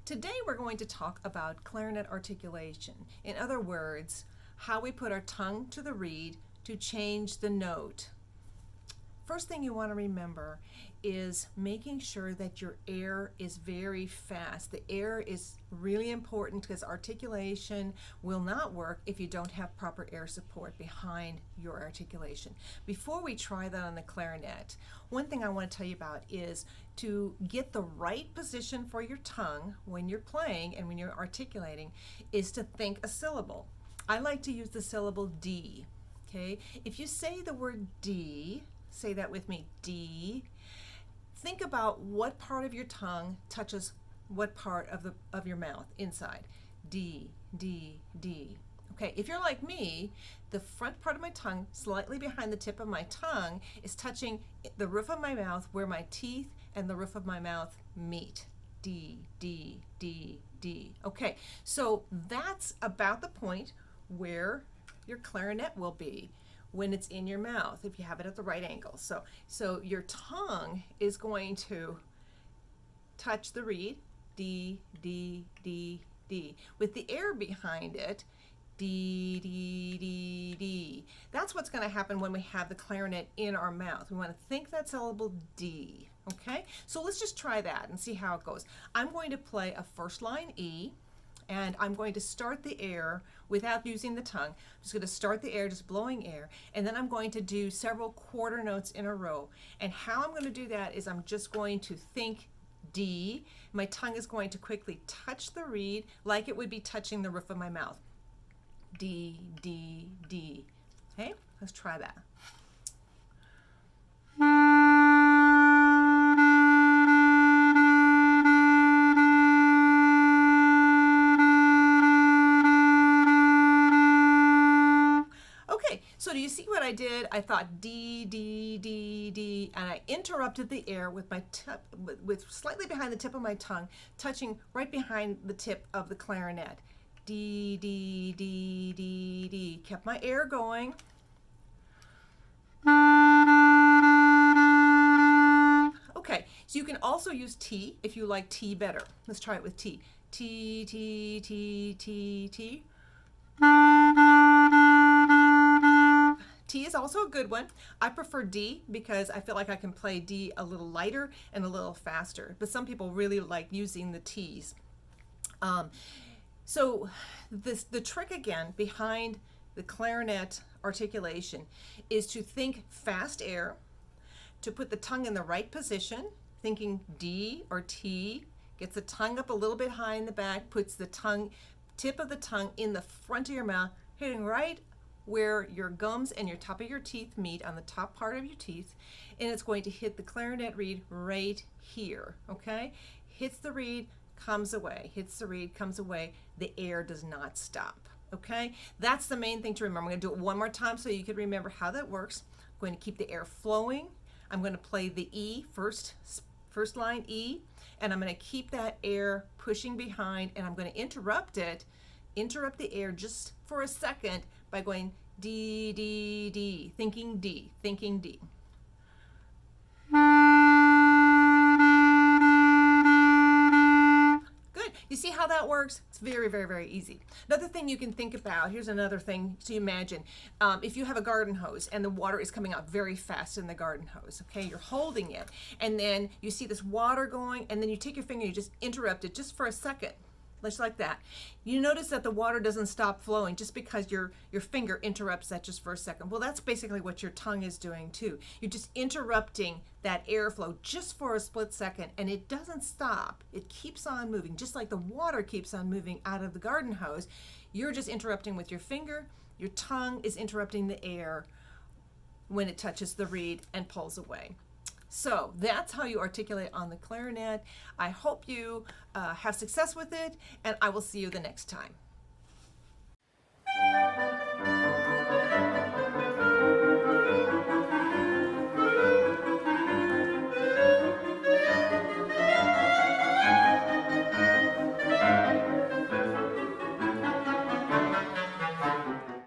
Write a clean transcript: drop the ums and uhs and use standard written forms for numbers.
Today we're going to talk about clarinet articulation. In other words, how we put our tongue to the reed to change the note. First thing you want to remember is making sure that your air is very fast. The air is really important because articulation will not work if you don't have proper air support behind your articulation. Before we try that on the clarinet, one thing I want to tell you about is to get the right position for your tongue when you're playing and when you're articulating is to think a syllable. I like to use the syllable D. Okay? If you say the word D, say that with me, D. Think about what part of your tongue touches what part of your mouth inside. D, D, D. Okay, if you're like me, the front part of my tongue, slightly behind the tip of my tongue, is touching the roof of my mouth where my teeth and the roof of my mouth meet. D, D, D, D. Okay, so that's about the point where your clarinet will be when it's in your mouth, if you have it at the right angle. So your tongue is going to touch the reed, D, D, D, D, with the air behind it, D, D, D, D. That's what's going to happen when we have the clarinet in our mouth. We want to think that syllable D, okay? So let's just try that and see how it goes. I'm going to play a first line E, and I'm going to start the air without using the tongue. I'm just going to start the air, just blowing air, and then I'm going to do several quarter notes in a row. And how I'm going to do that is I'm just going to think D. My tongue is going to quickly touch the reed like it would be touching the roof of my mouth. D, D, D. Okay, let's try that. So do you see what I did? I thought D, D, D, D, and I interrupted the air with my tip, with slightly behind the tip of my tongue, touching right behind the tip of the clarinet. D, D, D, D, D. Kept my air going. Okay, so you can also use T if you like T better. Let's try it with T. T, T, T, T, T. T is also a good one. I prefer D because I feel like I can play D a little lighter and a little faster, but some people really like using the T's. So the trick again behind the clarinet articulation is to think fast air, to put the tongue in the right position, thinking D or T, gets the tongue up a little bit high in the back, puts the tip of the tongue in the front of your mouth, hitting right where your gums and your top of your teeth meet, on the top part of your teeth, and it's going to hit the clarinet reed right here, okay? Hits the reed, comes away, hits the reed, comes away. The air does not stop, okay? That's the main thing to remember. I'm going to do it one more time so you can remember how that works. I'm going to keep the air flowing. I'm going to play the E, first line E, and I'm going to keep that air pushing behind, and I'm going to interrupt the air just for a second by going D, D, D, thinking D, thinking D. Good. You see how that works? It's very, very, very easy. Another thing you can think about, here's another thing to imagine. If you have a garden hose and the water is coming out very fast in the garden hose, okay, you're holding it, and then you see this water going, and then you take your finger, you just interrupt it just for a second. Just like that. You notice that the water doesn't stop flowing just because your finger interrupts that just for a second. Well, that's basically what your tongue is doing too. You're just interrupting that airflow just for a split second, and it doesn't stop. It keeps on moving, just like the water keeps on moving out of the garden hose. You're just interrupting with your finger. Your tongue is interrupting the air when it touches the reed and pulls away. So that's how you articulate on the clarinet. I hope you have success with it, and I will see you the next time.